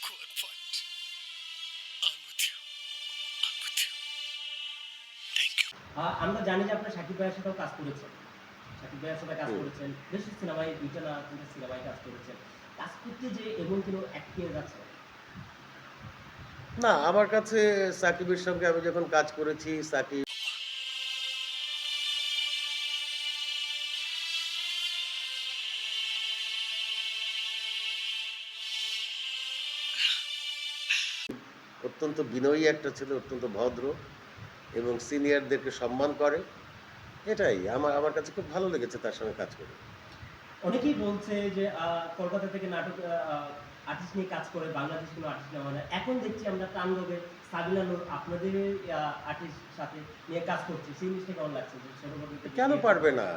go and fight. I'm with you. I'm with you. Thank you. আমরা জানি যে আপনার সাকিব ভাইয়ের সাথেও কাজ করেছেন। সাকিব ভাইয়ের সাথে কাজ হুম। করেছেন। বেশ সিনেমায় ২ টা না ৩ টা সিনেমায় কাজ করেছেন। কাজ করতে যেয়ে এমন কোনো এক্সপেরিয়েন্স আছে? না, আমার কাছে সাকিবের সঙ্গে আমি যখন কাজ করেছি, সাকিব অত্যন্ত বিনয়ী একটা ছেলে, অত্যন্ত ভদ্র এবং সিনিয়রদেরকে সম্মান করে। এটাই আমার আমার কাছে খুব ভালো লেগেছে তার সঙ্গে কাজ করে। অনেকেই বলছে যে কলকাতা থেকে নাটক আর্টিস্ট নিয়ে কাজ করে বাংলাদেশ কোনো আর্টিস্ট নেওয়া হয় না। এখন দেখছি আমরা তাণ্ডবের সাবিনা নূর আপনাদের আর্টিস্ট সাথে নিয়ে কাজ করছে। সেই জিনিসটা কেমন লাগছে? যে ছোট পর্দাতে কেন গিয়ে পারবে না?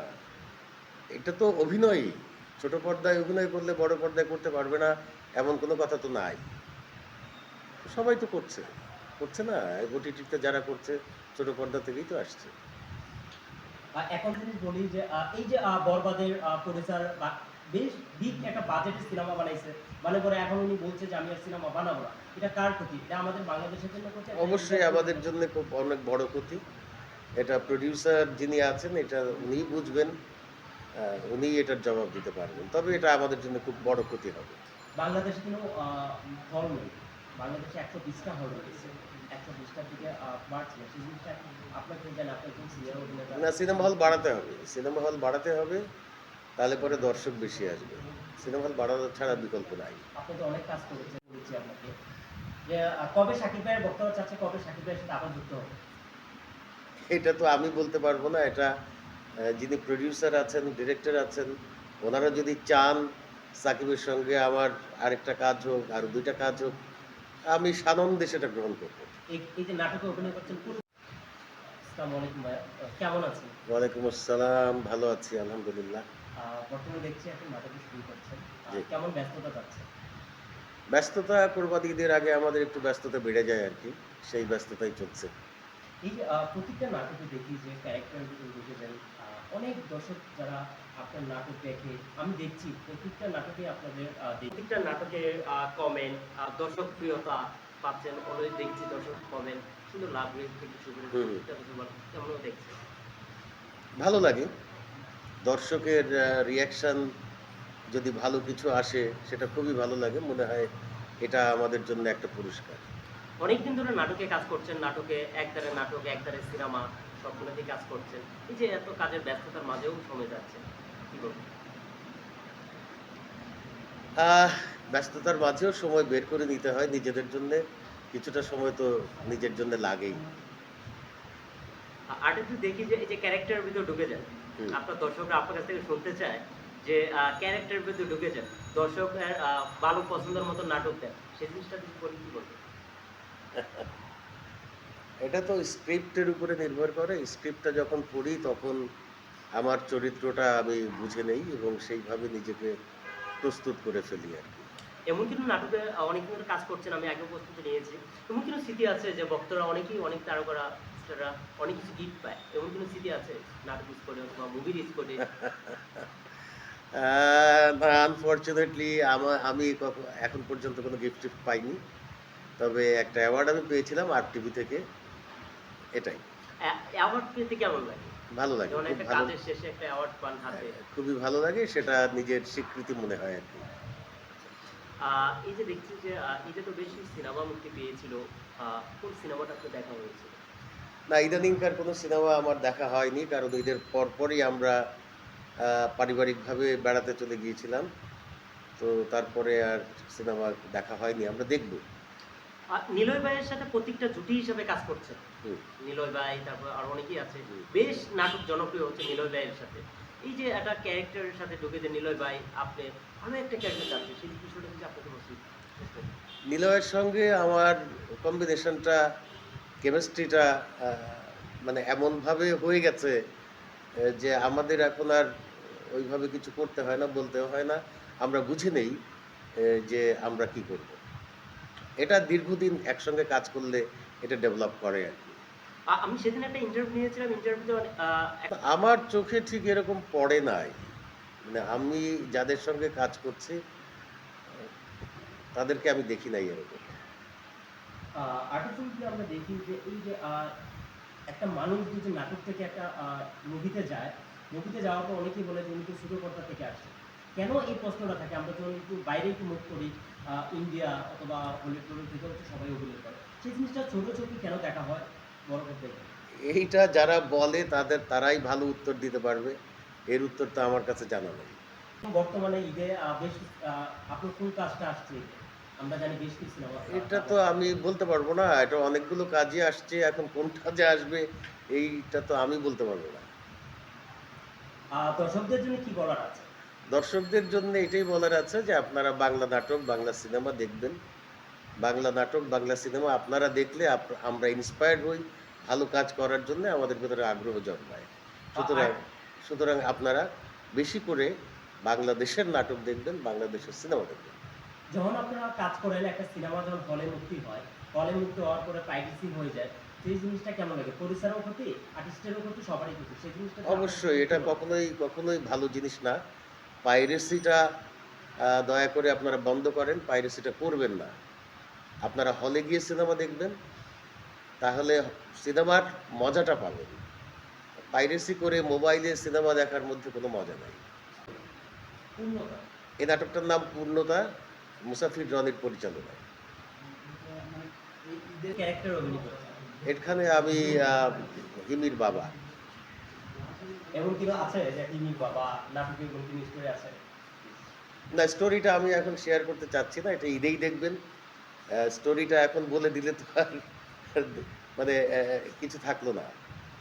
এটা তো অভিনয়ই। ছোট পর্দায় অভিনয় করলে বড় পর্দায় করতে পারবে না এমন কোনো কথা তো নাই। সবাই তো করছে। করছে না? ওটিটিতে যারা করছে ছোট পর্দা থেকেই তো আসছে। এখন যদি বলি যে এই যে বরবাদের প্রোডিউসার বা বেশ বিগ একটা বাজেটের সিনেমা বানাইছে। মানে পরে এখন উনি বলছে যে আমি আর সিনেমা বানাবো না। এটা কার ক্ষতি? এটা আমাদের বাংলাদেশের জন্য ক্ষতি? অবশ্যই আমাদের জন্য খুব অনেক বড় ক্ষতি। এটা প্রোডিউসার যিনি আছেন এটা উনিই বুঝবেন। উনিই এটার জবাব দিতে পারবেন। তবে এটা আমাদের জন্য খুব বড় ক্ষতি হবে। বাংলাদেশে কোনো হল নেই। বাংলাদেশে ১২০ টা হল রয়েছে। ১২০ টার দিকে বাড়ছে না। সেই জিনিসটা আপনার কি জানেন? আপনি একজন সিনিয়র অভিনেতা। না, সিনেমা হল বাড়াতে হবে। সিনেমা হল বাড়াতে হবে, তাহলে পরে দর্শক বেশি আসবে। সিনেমা হল বাড়ানো ছাড়া বিকল্প নাই। আপনি তো অনেক কাজ করেছেন বলেছি আপনাকে। যে কবে শাকিব ভাইয়ের বক্তব্য চাচ্ছে কবে শাকিব ভাইয়ের সাথে আবার যুক্ত হবে? এটা তো আমি বলতে পারবো না। এটা যিনি প্রোডিউসার আছেন, ডিরেক্টর আছেন, ওনারা যদি চান সাকিবের সঙ্গে আমার আরেকটা কাজ হোক, আরো ২ টা কাজ হোক, আমি সানন্দে সেটা গ্রহণ করব। এই যে নাটকে অভিনয় করছেন কোন আসসালামু আলাইকুম ভাইয়া। কেমন আছেন? ওয়ালাইকুম আসসালাম। ভালো আছি আলহামদুলিল্লাহ। বর্তমানে দেখছি এখন নাটকে শুরু করছেন। জি। কেমন ব্যস্ততা যাচ্ছে? ব্যস্ততা কোরবানি ঈদের আগে আমাদের একটু ব্যস্ততা বেড়ে যায় আরকি। সেই ব্যস্ততাই চলছে। এই যে প্রত্যেকটা নাটকে দেখি যে ক্যারেক্টার ভিতরে ঢুকেছেন, অনেক দর্শক যারা আপনার নাটক দেখে, আমি দেখছি প্রত্যেকটা নাটকে আপনাদের প্রত্যেকটা নাটকে কমেন্ট, দর্শকপ্রিয়তা পাচ্ছেন। অলওয়েজ দেখছি দর্শক কমেন্ট, সুন্দর লাভ রেট থেকে শুরু করে হুম, হুম। প্রত্যেকটা রকম কেমন দেখছেন? ভালো লাগে। দর্শকের রিঅ্যাকশন যদি ভালো কিছু আসে সেটা খুবই ভালো লাগে। মনে হয় এটা আমাদের জন্য একটা পুরস্কার। অনেকদিন ধরে নাটকে কাজ করছেন। নাটকে একধারে নাটক, একধারে সিনেমা সবগুলোতেই কাজ করছেন। এই যে এত কাজের ব্যস্ততার মাঝেও সময় যাচ্ছে। কি বলবেন? আহ ব্যস্ততার মাঝেও সময় বের করে নিতে হয় নিজেদের জন্যে। কিছুটা সময় তো নিজের জন্য লাগেই। আর্টিস্ট দেখি যে এই যে ক্যারেক্টারের ভিতরে ঢুকে যান। হুম। আপনার দর্শকরা আপনার কাছ থেকে শুনতে চায় যে ক্যারেক্টারের ভিতরে ঢুকে যান। দর্শকের ভালো পছন্দের মতো নাটক দেন। সেই জিনিসটা যদি বলি কি বলবেন? এটা তো স্ক্রিপ্টের উপরে নির্ভর করে। স্ক্রিপ্টটা যখন পড়ি তখন আমার চরিত্রটা আমি বুঝে নেই এবং সেইভাবে নিজেকে প্রস্তুত করে ফেলি আরকি। এমন কিছু নাটকে অনেকদিন ধরে কাজ করছেন, আমি আগেও প্রস্তুতি নিয়েছি। এমন কিছু স্মৃতি আছে যে ভক্তরা অনেকেই অনেক তারকারা স্টাররা অনেক কিছু গিফট পায়। এমন কোনো স্মৃতি আছে নাটক স্কোরে অথবা মুভির স্কোরে? আ না, আনফরচুনেটলি আমি এখন পর্যন্ত কোনো গিফট-টিফট পাইনি। তবে একটা অ্যাওয়ার্ড আমি পেয়েছিলাম আরটিভি থেকে। এটাই। অ্যাওয়ার্ড পেতে কেমন লাগে? ভালো লাগে। যেমন খুব একটা ভালো কাজের শেষে একটা অ্যাওয়ার্ড পান হাতে। খুবই ভালো লাগে। সেটা নিজের স্বীকৃতি মনে হয় আরকি। এই যে দেখছি যে ঈদে তো বেশ সিনেমা মুক্তি পেয়েছিল। কোন সিনেমাটা আপনার দেখা হয়েছিল? না, ইদানিংকার কোনো সিনেমা আমার দেখা হয়নি। কারণ ঈদের পরপরই আমরা আ পারিবারিকভাবে বেড়াতে চলে গিয়েছিলাম। তো তারপরে আর সিনেমা দেখা হয়নি। আমরা দেখব। নিলয় ভাইয়ের সাথে প্রতীকটা জুটি হিসেবে কাজ করছেন। হুম, নিলয় ভাই, তারপর আরো অনেকেই আছে। হুম। বেশ নাটক জনপ্রিয় হচ্ছে নিলয় ভাইয়ের সাথে। এই যে একটা ক্যারেক্টারের সাথে ঢুকে যে নিলয় ভাই, আপনি ভালো একটা ক্যারেক্টার যাচ্ছে। সেই বিষয়টা যদি আপনাকে বলছি। নিলয়ের সঙ্গে আমার কম্বিনেশনটা, কেমিস্ট্রিটা আ মানে এমনভাবে হয়ে গেছে যে আমাদের এখন আর ওইভাবে কিছু করতে হয় না, বলতেও হয় না। আমরা বুঝে নেই যে আমরা কি করব। এটা দীর্ঘদিন একসঙ্গে কাজ করলে এটা ডেভেলপ করে আরকি। আমি সেদিন একটা ইন্টারভিউ নিয়েছিলাম। ইন্টারভিউতে তো আমার চোখে ঠিক এরকম পড়ে নাই। মানে আমি যাদের সঙ্গে কাজ করছি তাদেরকে আমি দেখি নাই এরকম। আর্টিফিশিয়ালি আমরা দেখি যে এই যে একটা মানুষ যদি নাটক থেকে একটা মুভিতে যায়, মুভিতে যাওয়ার পর অনেকেই বলে যে উনি তো ছোট পর্দা থেকে আসছে। কেন এই প্রশ্নটা থাকে? আমরা যখন একটু বাইরে একটু মুভ করি, ইন্ডিয়া অথবা হলিউড থেকে হচ্ছে সবাই অভিনয় করে। সেই জিনিসটা ছোট ছবি কেন দেখা হয় বড় পর্দায়? এইটা যারা বলে তারাই ভালো উত্তর দিতে পারবে। এর উত্তর তো আমার কাছে জানা নেই। বর্তমানে ঈদে বেশ আপনার কোন কাজটা আসছে ঈদে? আমরা জানি বেশ কিছু সিনেমা এটা তো আমি বলতে পারবো না। এটা অনেকগুলো কাজই আসছে। এখন কোনটা যে আসবে এইটা তো আমি বলতে পারবো না। দর্শকদের জন্য কি বলার আছে? দর্শকদের জন্য এটাই বলার আছে যে আপনারা বাংলা নাটক, বাংলা সিনেমা দেখবেন। বাংলা নাটক, বাংলা সিনেমা আপনারা দেখলে আমরা ইন্সপায়ার্ড হই ভালো কাজ করার জন্য, আমাদের ভেতরে আগ্রহ জন্মায়। সুতরাং আর সুতরাং আপনারা বেশি করে বাংলাদেশের নাটক দেখবেন, বাংলাদেশের সিনেমা দেখবেন। যখন আপনারা কাজ করেন, একটা সিনেমা যখন হলে মুক্তি হয়, হলে মুক্তি হওয়ার পরে পাইরেসি হয়ে যায়, সেই জিনিসটা কেমন লাগে? প্রডিউসারও ক্ষতি, আর্টিস্টেরও ক্ষতি, সবারই ক্ষতি। সেই জিনিসটা অবশ্যই এটা কখনোই ভালো জিনিস না। পাইরেসিটা দয়া করে আপনারা বন্ধ করেন। পাইরেসিটা করবেন না। আপনারা হলে গিয়ে সিনেমা দেখবেন, তাহলে সিনেমার মজাটা পাবেন। পাইরেসি করে মোবাইলে সিনেমা দেখার মধ্যে কোনো মজা নাই। পূর্ণতা। এই নাটকটার নাম পূর্ণতা, মুসাফির রনির পরিচালনায়। মানে এই ঈদের ক্যারেক্টার অভিনয় করছে। এখানে আমি হিমির বাবা। এমন কি আছে যে তিনি বাবা নাটকে এমন কোনো স্টোরি আছে? না, স্টোরিটা আমি এখন শেয়ার করতে চাচ্ছি না। এটা ঈদেই দেখবেন। স্টোরিটা এখন বলে দিলে তো আর মানে কিছু থাকলো না।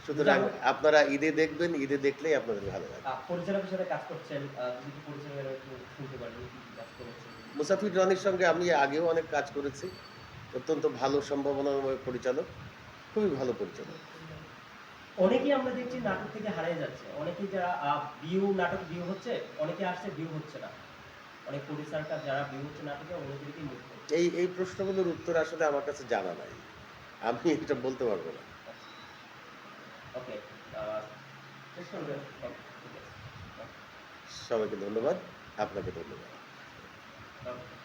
সুতরাং আপনারা ঈদে দেখবেন, ঈদে দেখলেই আপনাদের ভালো লাগবে। পরিচালকের সাথে কাজ করছেন, যদি পরিচালকের একটু শুনতে পারেন কি কি কাজ করেছেন? মুসাফির রনির সঙ্গে আমি আগেও অনেক কাজ করেছি। অত্যন্ত ভালো সম্ভাবনাময় পরিচালক, খুবই ভালো পরিচালক। অনেকেই আমরা দেখছি নাটক থেকে হারিয়ে যাচ্ছে। অনেকেই যারা নাটক ভিউ হচ্ছে, অনেকে আসছে ভিউ হচ্ছে না। অনেক প্রডিউসাররা যারা ভিউ হচ্ছে নাটকে অন্যদেরকেই মুভ করছে। এই প্রশ্নগুলোর উত্তর আসলে আমার কাছে জানা নাই। আমি এটা বলতে পারবো না। ওকে, শেষ করবেন? ওকে, ঠিক আছে। সবাইকে ধন্যবাদ। আপনাকে ধন্যবাদ। ওকে।